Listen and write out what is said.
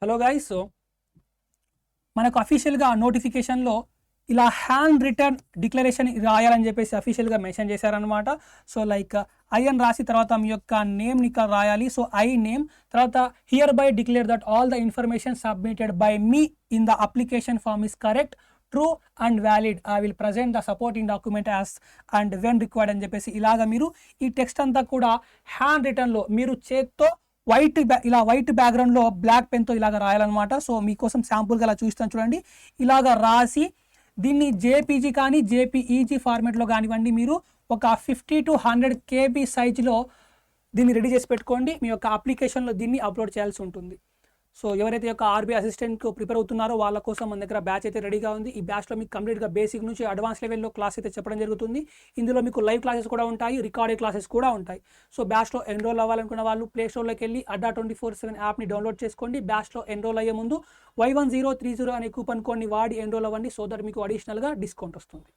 Hello guys, so మనకు అఫీషియల్గా నోటిఫికేషన్లో ఇలా హ్యాండ్ రిటర్న్ డిక్లరేషన్ రాయాలని చెప్పేసి అఫీషియల్గా మెన్షన్ చేశారనమాట. సో లైక్ ఐ అని రాసి తర్వాత మీ యొక్క నేమ్ని ఇక్కడ రాయాలి. సో ఐ నేమ్ తర్వాత hereby declare that all the information submitted by me in the application form is correct, true and valid. I will present the supporting document as and when required అని చెప్పేసి ఇలాగ మీరు ఈ text అంతా కూడా hand రిటర్న్లో మీరు చేత్తో ఇలా వైట్ బ్యాక్గ్రౌండ్లో బ్లాక్ పెన్తో ఇలాగ రాయాలన్నమాట. సో మీకోసం శాంపుల్గా అలా చూస్తాను చూడండి. ఇలాగ రాసి దీన్ని జేపీజీ కానీ జేపీఈజీ ఫార్మేట్లో కానివ్వండి, మీరు ఒక 50 to 100 KB సైజులో దీన్ని రెడీ చేసి పెట్టుకోండి. మీ యొక్క అప్లికేషన్లో దీన్ని అప్లోడ్ చేయాల్సి ఉంటుంది. సో ఎవరైతే యొక్క ఆర్బీఐ అసిస్టెంట్కు ప్రిపేర్ అవుతున్నారో వాళ్ళ కోసం మన దగ్గర బ్యాచ్ అయితే రెడీగా ఉంది. ఈ బ్యాచ్లో మీకు కంప్లీట్గా బేసిక్ నుంచి అడ్వాన్స్ లెవెల్లో క్లాస్ అయితే చెప్పడం జరుగుతుంది. ఇందులో మీకు లైవ్ క్లాసెస్ కూడా ఉంటాయి, రికార్డెడ్ క్లాసెస్ కూడా ఉంటాయి. సో బ్యాచ్లో ఎన్రోల్ అవ్వాలనుకున్న వాళ్ళు ప్లే స్టోర్లోకి వెళ్ళి అడ్డా 24/7 యాప్ని డౌన్లోడ్ చేసుకోండి. బ్యాచ్లో ఎన్రోల్ అయ్యే ముందు Y1030 అనే కూపన్ కోడ్ని వాడి ఎన్రోల్ అవ్వండి. సో దట్ మీకు అడిషనల్గా డిస్కౌంట్ వస్తుంది.